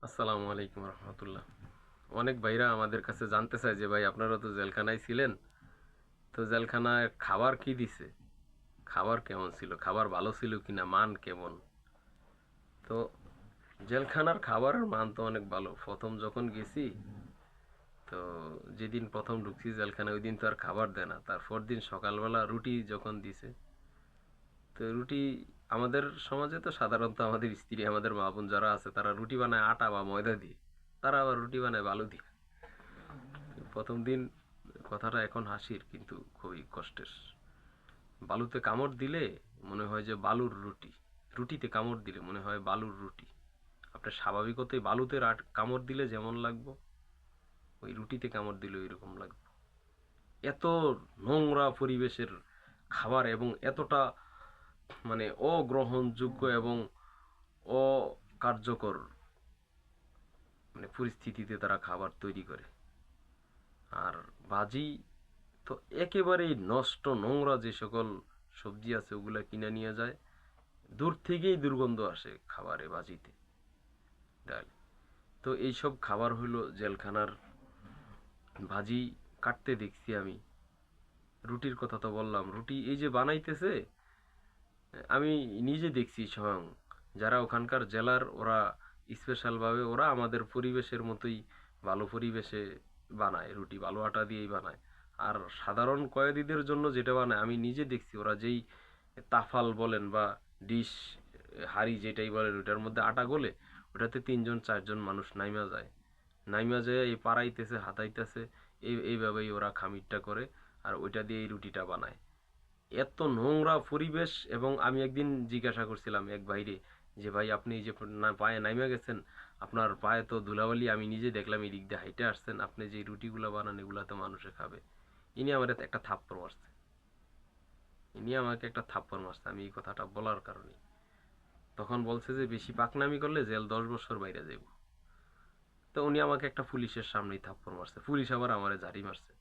আসসালামু আলাইকুম রহমতুল্লাহ। অনেক ভাইরা আমাদের কাছে জানতে চায় যে ভাই আপনারা তো জেলখানায় ছিলেন, তো জেলখানায় খাবার কি দিছে, খাবার কেমন ছিল, খাবার ভালো ছিল কিনা, মান কেমন। তো জেলখানার খাবারের মান তো অনেক ভালো। প্রথম যখন গেছি, তো যেদিন প্রথম ঢুকছি জেলখানায় ওই দিন তো আর খাবার দেয় না। তারপর দিন সকালবেলা রুটি যখন দিছে, তো রুটি আমাদের সমাজে তো সাধারণত আমাদের স্ত্রী, আমাদের মা বোন যারা আছে তারা রুটি বানায় আটা বা ময়দা দিয়ে, তারা আবার রুটি বানায় বালু দিয়ে। প্রথম দিন কথাটা এখন হাসির কিন্তু খুবই কষ্টের। বালুতে কামড় দিলে মনে হয় যে বালুর রুটি, রুটিতে কামড় দিলে মনে হয় বালুর রুটি। আপনার স্বাভাবিকতই বালুতে কামড় দিলে যেমন লাগবো, ওই রুটিতে কামড় দিলে ওইরকম লাগবে। এত নোংরা পরিবেশের খাবার এবং এতটা মানে অগ্রহণযোগ্য এবং অকার্যকর মানে পরিস্থিতিতে তারা খাবার তৈরি করে। আর ভাজি তো একেবারেই নষ্ট নোংরা, যে সকল সবজি আছে ওগুলা কিনে নিয়ে যায়, দূর থেকেই দুর্গন্ধ আসে খাবারে, ভাজিতে, ডাল। তো এইসব খাবার হলো জেলখানার। ভাজি কাটতে দেখছি আমি। রুটির কথা তো বললাম, রুটি এই যে বানাইতেছে আমি নিজে দেখছি স্বয়ং। যারা ওখানকার জেলার, ওরা স্পেশালভাবে ওরা আমাদের পরিবেশের মতোই ভালো পরিবেশে বানায় রুটি, ভালো আটা দিয়েই বানায়। আর সাধারণ কয়েদিদের জন্য যেটা বানায় আমি নিজে দেখছি, ওরা যেই তাফাল বলেন বা ডিশ, হাড়ি যেটাই বলেন, ওটার মধ্যে আটা গলে ওটাতে 3-4 জন মানুষ নাইমা যায়। নাইমা যায় এই পাড়াইতেছে, হাতাইতেছে, এইভাবেই ওরা খামিরটা করে আর ওইটা দিয়ে এই রুটিটা বানায়। এত নোংরা পরিবেশ। এবং আমি একদিন জিজ্ঞাসা করছিলাম এক ভাইরে যে ভাই আপনি যে পায়ে নাইমা গেছেন, আপনার পায়ে তো ধুলাবালি, আমি নিজে দেখলাম এই দিক দিয়ে হাইটে আসছেন, আপনি যে রুটিগুলো বানান এগুলা তো মানুষে খাবে। ইনি আমার একটা থাপ্পড় মারছে, ইনি আমাকে একটা থাপ্পড় মারছে আমি এই কথাটা বলার কারণে। তখন বলছে যে বেশি পাকনামি করলে জেল 10 বছর বাইরে যাইব। তো উনি আমাকে একটা পুলিশের সামনেই থাপ্পড় মারছে, পুলিশ আবার আমারে ঝাড়ি মারছে।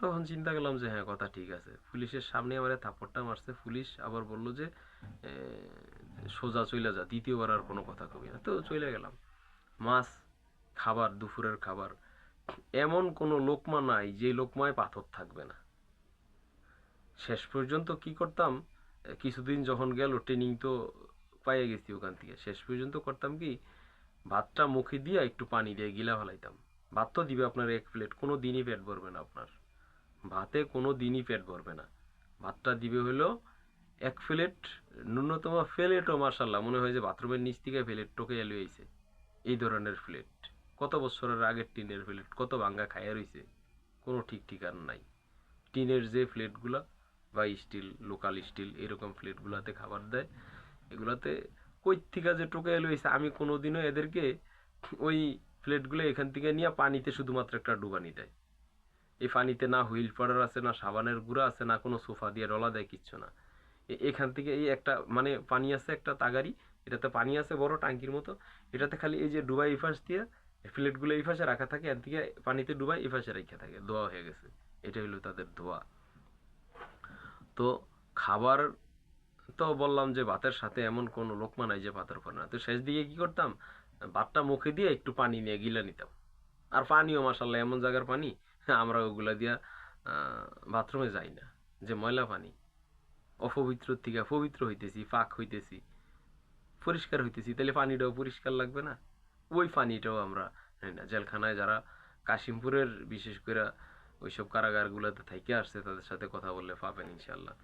তখন চিন্তা করলাম যে হ্যাঁ, কথা ঠিক আছে। পুলিশের সামনে আমার থাপ্পড়টা মারছে, পুলিশ আবার বললো যে এ, সোজা চইলা যা, দ্বিতীয়বার আর কোনো কথা কবি না। তো চলে গেলাম। মাছ, খাবার, দুপুরের খাবার, এমন কোনো লোকমা নাই যে লোকমায় পাথর থাকবে না। শেষ পর্যন্ত কি করতাম, কিছুদিন যখন গেল ট্রেনিং তো পাইয়ে গেছি ওখান থেকে, শেষ পর্যন্ত করতাম কি, ভাতটা মুখে দিয়ে একটু পানি দিয়ে গিলা ফেলাইতাম। ভাত তো দিবে আপনার 1 প্লেট, কোনো দিনই পেট ভরবে না আপনার, ভাতে কোনো দিনই পেট ভরবে না। ভাতটা দিবে হলো 1 প্লেট, ন্যূনতম প্লেটও মার্শাল্লাহ মনে হয় যে বাথরুমের নিচ থেকে প্লেট টোকে এলো হয়েছে, এই ধরনের প্লেট। কত বছরের আগের টিনের প্লেট, কত ভাঙ্গা খাইয়া রয়েছে, কোনো ঠিক ঠিকানা নাই। টিনের যে প্লেটগুলা বা স্টিল, লোকাল স্টিল এরকম প্লেটগুলাতে খাবার দেয়, এগুলাতে কই থেকে যে টোকে এলো হয়েছে, আমি কোনোদিনও এদেরকে ওই প্লেটগুলো এখান থেকে নিয়ে পানিতে শুধুমাত্র একটা ডুবানি দেয়। এই পানিতে না হুইল পাউডার আছে, না সাবানের গুঁড়া আছে, না কোনো সোফা দিয়ে ডলা দেয়, কিচ্ছু না। এখান থেকে এই একটা মানে পানি আছে, একটা তাগারি, এটাতে পানি আছে বড় টাঙ্কির মতো, এটাতে খালি এই যে ডুবাই এই পাশ দিয়ে প্লেটগুলো এই পাশে রাখা থাকে, এর থেকে পানিতে ডুবাই এই পাশে রেখে থাকে, ধোয়া হয়ে গেছে। এটা হলো তাদের ধোয়া। তো খাবার তো বললাম যে ভাতের সাথে এমন কোনো লোকমা নাই যে ভাতের পরে না। তো শেষ দিকে কি করতাম, ভাতটা মুখে দিয়ে একটু পানি নিয়ে গিলা নিতাম। আর পানিও মাসাল্লাহ এমন জায়গার পানি, আমরা ওগুলা দিয়া বাথরুমে যাই না, যে ময়লা পানি। অপবিত্র থেকে পবিত্র হইতেছি, পাক হইতেছি, পরিষ্কার হইতেছি, তাহলে পানিটাও পরিষ্কার লাগবে না? ওই পানিটাও আমরা নেই না। জেলখানায় যারা কাশিমপুরের বিশেষ করে ওইসব কারাগারগুলোতে থাইকে আসছে, তাদের সাথে কথা বললে পাবেন ইনশাল্লাহ।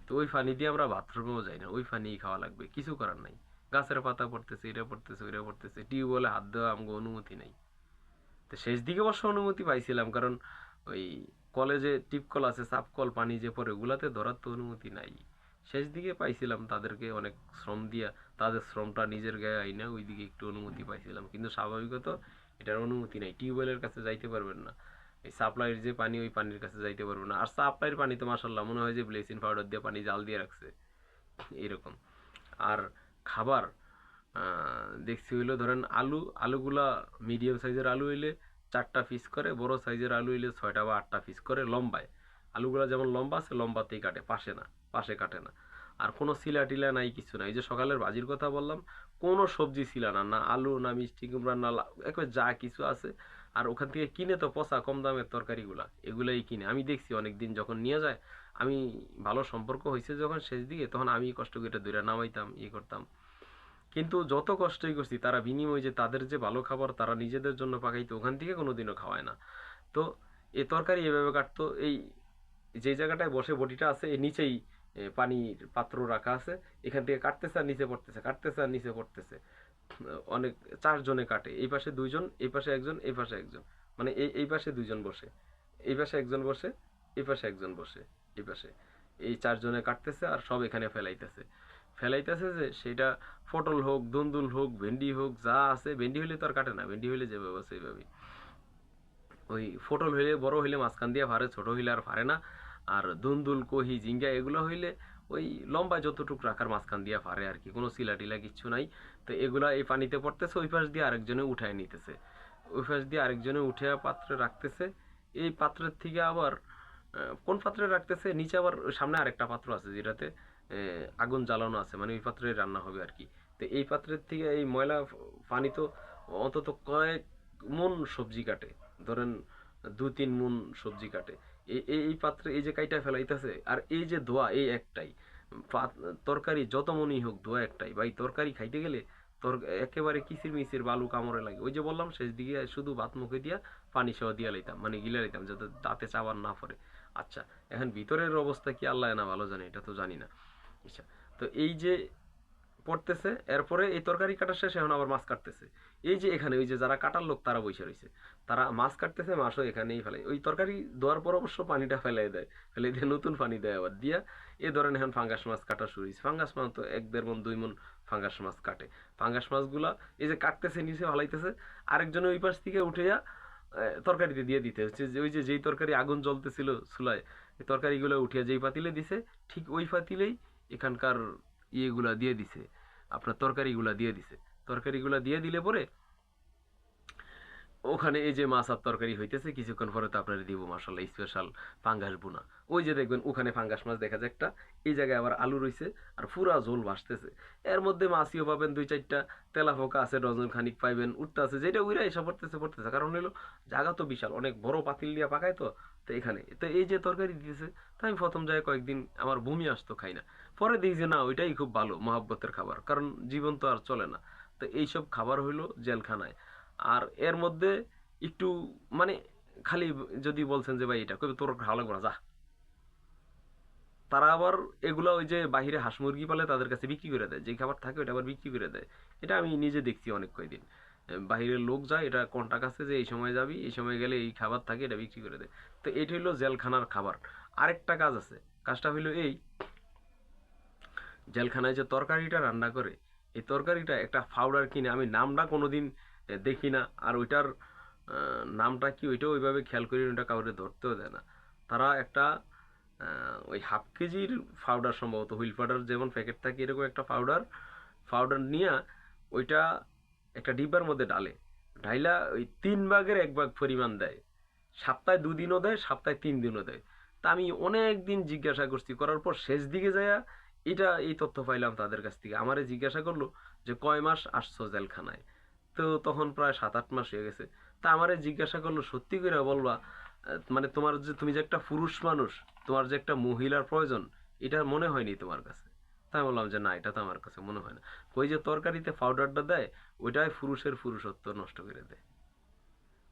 তো ওই পানি দিয়ে আমরা বাথরুমেও যাই না, ওই পানিই খাওয়া লাগবে, কিছু করার নাই। গাছের পাতা পড়তেছে, এটা পড়তেছে, ওইটা পড়তেছে, টিউবওয়েলে হাত দেওয়া আমাকে অনুমতি নাই। তো শেষ দিকে অবশ্য অনুমতি পাইছিলাম, কারণ ওই কলেজে টিপকল আছে, সাপকল, পানি যে পড়ে ওগুলাতে ধরার তো অনুমতি নাই। শেষ দিকে পাইছিলাম, তাদেরকে অনেক শ্রম দিয়া তাদের শ্রমটা নিজের গায়ে আইনা ওই দিকে একটু অনুমতি পাইছিলাম, কিন্তু স্বাভাবিকত এটার অনুমতি নাই। টিউবওয়েলের কাছে যাইতে পারবেন না, এই সাপ্লাইয়ের যে পানি ওই পানির কাছে যাইতে পারবেন না। আর সাপ্লাইয়ের পানি তো মাসাল্লাহ মনে হয় যে ব্লিচিং পাউডার দিয়ে পানি জাল দিয়ে রাখছে, এরকম। আর খাবার দেখছি হইলো, ধরেন আলুগুলা মিডিয়াম সাইজের আলু হইলে 4টা পিস করে, বড় সাইজের আলু হইলে 6টা বা 8টা পিস করে লম্বায়। আলুগুলা যেমন লম্বা আছে লম্বাতেই কাটে, পাশে না, পাশে কাটে না। আর কোনো সিলা টিলা নাই, কিছু নাই। এই যে সকালের ভাজির কথা বললাম, কোনো সবজি ছিল না, না আলু, না মিষ্টি কুমড়া, না একবার যা কিছু আছে। আর ওখান থেকে কিনে তো পচা কম দামের তরকারিগুলা, এগুলাই কিনে। আমি দেখছি অনেকদিন যখন নিয়ে যায়, আমি ভালো সম্পর্ক হয়েছে যখন শেষ দিকে, তখন আমি কষ্ট করে দূরে নামাইতাম, ইয়ে করতাম। কিন্তু যত কষ্টই করছি, তারা বিনিময়ে যে তাদের যে ভালো খাবার তারা নিজেদের জন্য পাকাইতো, ওখান থেকে কোনোদিনও খাওয়ায় না। তো এ তরকারি এভাবে কাটতো। এই যে জায়গাটায় বসে বটিটা আছে, এর নিচেই পানির পাত্র রাখা আছে। এখান থেকে কাটতেছে আর নিচে পড়তেছে, কাটতেছে আর নিচে পড়তেছে। অনেক, 4 জনে কাটে, এই পাশে 2 জন, এই পাশে একজন, এই পাশে একজন। মানে এই পাশে 2 জন বসে, এই পাশে একজন বসে, এই পাশে একজন বসে, এই পাশে। এই 4 জনে কাটতেছে আর সব এখানে ফেলাইতেছে। ফেলাইতেছে যে সেটা পটল হোক, দুন্দুল হোক, ভেন্ডি হোক, যা আছে। ভেন্ডি হইলে তো আর কাটে না, ভেন্ডি হইলে যেভাবে আছে এইভাবেই। ওই পটল হইলে বড় হইলে মাঝখান দিয়ে ফারে, ছোট হইলে আর ফারে না। আর দুন্দুল, কহি, জিঙ্গা এগুলো হইলে ওই লম্বা যতটুক রাখার মাঝখান দিয়ে ফারে আর কি, কোনো সিলা টিলা কিচ্ছু নাই। তো এগুলা এই পানিতে পড়তেছে, ওই পাশ দিয়ে আরেকজনে উঠায় নিতেছে, ওই পাশ দিয়ে আরেকজনে উঠে পাত্রে রাখতেছে। এই পাত্রের থেকে আবার কোন পাত্রে রাখতেছে, নিচে আবার সামনে আরেকটা পাত্র আছে যেটাতে আগুন জ্বালানো আছে, মানে ওই পাত্রে রান্না হবে আর কি। তো এই পাত্রের থেকে এই ময়লা পানি তো অন্তত কয়েক মন সবজি কাটে, ধরেন 2-3 মণ সবজি কাটে। এই পাত্রে এই যে কাইটা ফেলাইতেছে, আর এই যে ধোয়া, এই একটাই তরকারি যত মনই হোক, ধোয়া একটাই ভাই। তরকারি খাইতে গেলে তোর একেবারে কিচির মিচির বালু কামড়ে লাগে। ওই যে বললাম শেষ দিকে শুধু ভাত মুখে দিয়া পানি সহ দিয়া লাইতাম, মানে গিলে লাইতাম যাতে দাঁতে চাবার না পড়ে। আচ্ছা, এখন ভিতরের অবস্থা কি আল্লাহ না ভালো জানে, এটা তো জানি না। আচ্ছা, তো এই যে পড়তেছে, এরপরে এই তরকারি কাটা শেষ, এখন আবার মাছ কাটতেছে। এই যে এখানে ওই যে যারা কাটার লোক তারা বসে রয়েছে, তারা মাছ কাটতেছে, মাছও এখানেই ফেলে। ওই তরকারি দেওয়ার পর অবশ্য পানিটা ফেলাই দেয়, ফেলে দিয়ে নতুন পানি দেয় আবার দিয়া। এ ধরেন এখন ফাঙ্গাস মাছ কাটা শুরু হয়েছে। ফাঙ্গাস মাছ তো 1-1.5 মণ 2 মণ ফাঙ্গাস মাছ কাটে। ফাঙ্গাস মাছগুলা এই যে কাটতেছে, নিচে ফেলাইতেছে, আরেকজনে ওই পাশ থেকে উঠে তরকারিতে দিয়ে দিতে হচ্ছে। যে ওই যে যেই তরকারি আগুন জ্বলতেছিল চুলায়, এই তরকারিগুলো উঠিয়ে যেই পাতিলে দিছে, ঠিক ওই পাতিলেই এখানকার ইয়েগুলা দিয়ে দিছে, আপনার তরকারিগুলা দিয়ে দিছে। তরকারিগুলা দিয়ে দিলে পরে ওখানে এই যে মাছ আর তরকারি হইতেছে, কিছুক্ষণ পরে তো আপনার দিব মাশাআল্লাহ স্পেশাল পাঙ্গাস বোনা। ওই যে দেখবেন ওখানে ফাঙ্গাস মাছ দেখা যায় একটা, এই জায়গায় আবার আলু রইছে, আর পুরা ঝোল ভাসতেছে। এর মধ্যে মাছিও পাবেন 2-4টা, তেলা ফোকা আছে ডজন খানিক পাইবেন, উঠতে আছে, যেটা উইরা এসে পড়তেছে পড়তেছে। কারণ হলো জায়গা তো বিশাল, অনেক বড় পাতিল দিয়া পাকায় তো। তো এখানে তো এই যে তরকারি দিতেছে, তো আমি প্রথম যায় কয়েকদিন আমার বমি আসতো, খাই না। পরে দেখি যে না, ওইটাই খুব ভালো মহাব্বতের খাবার, কারণ জীবন তো আর চলে না। তো এইসব খাবার হইলো জেলখানায়। আর এর মধ্যে একটু মানে খালি যদি বলছেন যে ভাই এটা কবে তোর ভালো লাগবে না, যা। তারা আবার এগুলা ওই যে বাহিরে হাঁস মুরগি পালে তাদের কাছে বিক্রি করে দেয়, যে খাবার থাকে ওটা আবার বিক্রি করে দেয়। এটা আমি নিজে দেখছি অনেক কয়দিন। বাহিরের লোক যায়, এটা কন্টাক্ট আছে যে এই সময় যাবি, এই সময় গেলে এই খাবার থাকে, এটা বিক্রি করে দেয়। তো এটা হইলো জেলখানার খাবার। আরেকটা কাজ আছে, কাজটা হইলো এই, জেলখানায় যে তরকারিটা রান্না করে, এই তরকারিটা একটা পাউডার কিনে, আমি নামটা কোনোদিন দেখি না, আর ওইটার নামটা কি ওইটাও ওইভাবে খেয়াল করি, ওইটা কাউরে ধরতেও দেয় না। তারা একটা ওই হাফ কেজির পাউডার, সম্ভবত হুইল পাউডার যেমন প্যাকেট থাকে এরকম একটা পাউডার, পাউডার নিয়ে ওইটা একটা ডিব্বার মধ্যে ডালে, ঢাইলা ওই 3 ভাগের 1 ভাগ পরিমাণ দেয়। সপ্তাহে 2 দিনও দেয়, সপ্তাহে 3 দিনও দেয়। তা আমি অনেক দিন জিজ্ঞাসা করছি, করার পর শেষ দিকে যায় এই তথ্য পাইলাম তাদের কাছ থেকে। আমারে জিজ্ঞাসা করলো যে কয় মাস আসছো জেলখানায়, তো তখন প্রায় 7-8 মাস হয়ে গেছে। তা আমারে জিজ্ঞাসা করলো সত্যি করে বলবা, মানে তোমার যে, তুমি যে একটা পুরুষ মানুষ, তোমার যে একটা মহিলার প্রয়োজন, এটা মনে হয়নি তোমার কাছে? তাই বললাম যে না, এটা তো আমার কাছে মনে হয় না। ওই যে তরকারিতে পাউডারটা দেয়, ওইটাই পুরুষের পুরুষত্ব নষ্ট করে দেয়।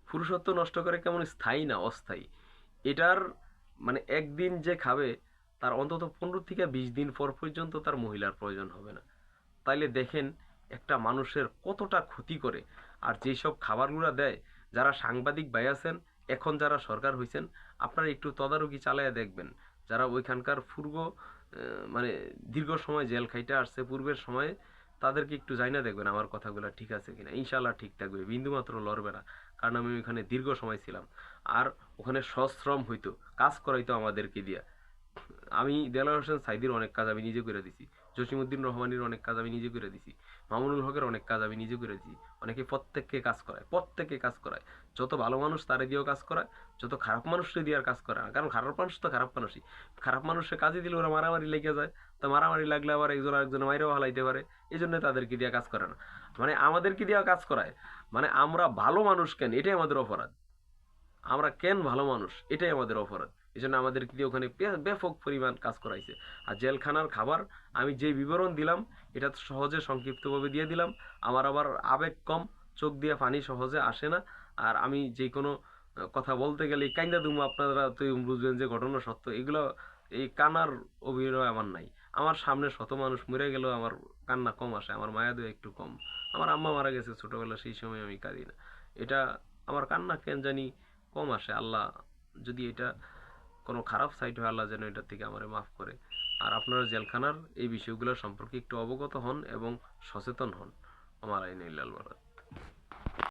পুরুষত্ব নষ্ট করে, কেমন স্থায়ী না অস্থায়ী। এটার মানে একদিন যে খাবে, তার অন্তত 15 থেকে 20 দিন পর পর্যন্ত তার মহিলার প্রয়োজন হবে না। তাইলে দেখেন একটা মানুষের কতটা ক্ষতি করে। আর যেসব খাবারগুলো দেয়, যারা সাংবাদিক ভাই আছেন, এখন যারা সরকার হয়েছেন, আপনারা একটু তদারকি চালাইয়া দেখবেন। যারা ওইখানকার পূর্ব মানে দীর্ঘ সময় জেল খাইতে আসছে পূর্বের সময়ে, তাদেরকে একটু জাইনা দেখবেন আমার কথাগুলো ঠিক আছে কিনা। ইনশাল্লাহ ঠিক থাকবে, বিন্দুমাত্র লড়বে না। কারণ আমি ওইখানে দীর্ঘ সময় ছিলাম। আর ওখানে সশ্রম হইতো, কাজ করাইতো আমাদেরকে দিয়া। আমি দেলোয়ার হোসেন সাইদির অনেক কাজ আমি নিজে করে দিছি। জসিমউদ্দিন রহমানির অনেক কাজ আমি নিজে করে দিছি, মামুনুল হকের অনেক কাজ আমি নিজে করে দিছি। অনেকে প্রত্যেককে কাজ করায়। যত ভালো মানুষ তারে দিয়েও কাজ করায়, যত খারাপ মানুষকে দিয়ে আর কাজ করে না। কারণ খারাপ মানুষ তো খারাপ মানুষই, খারাপ মানুষের কাজে দিলে ওরা মারামারি লেগে যায়। তো মারামারি লাগলে আবার একজন আরেকজন মাইরেও হালাইতে পারে, এই জন্য তাদেরকে দিয়ে কাজ করে না। মানে আমাদেরকে দিয়ে কাজ করায়, মানে আমরা ভালো মানুষ কেন এটাই আমাদের অপরাধ, আমরা কেন ভালো মানুষ এটাই আমাদের অপরাধ। এই জন্য আমাদেরকে দিয়ে ওখানে ব্যাপক পরিমাণ কাজ করাইছে। আর জেলখানার খাবার আমি যে বিবরণ দিলাম এটা তো সহজে সংক্ষিপ্তভাবে দিয়ে দিলাম। আমার আবার আবেগ কম, চোখ দিয়ে পানি সহজে আসে না। আর আমি যে কোনো কথা বলতে গেলে কাইন্দা দুমু, আপনারা তো বুঝবেন যে ঘটনা সত্য। এগুলো এই কান্নার অভিনয় আমার নাই। আমার সামনে শত মানুষ মরে গেলেও আমার কান্না কম আসে, আমার মায়া দয়া একটু কম। আমার আম্মা মারা গেছে ছোটবেলা, সেই সময় আমি কাঁদি না। এটা আমার কান্না কেন জানি কম আসে। আল্লাহ যদি এটা কোনো খারাপ সাইড হয়, আল্লাহ যেন এটার থেকে আমারে মাফ করে। আর আপনারা জেলখানার এই বিষয়গুলো সম্পর্কে একটু অবগত হন এবং সচেতন হন। আমার আইন ইল্লাল বারাত।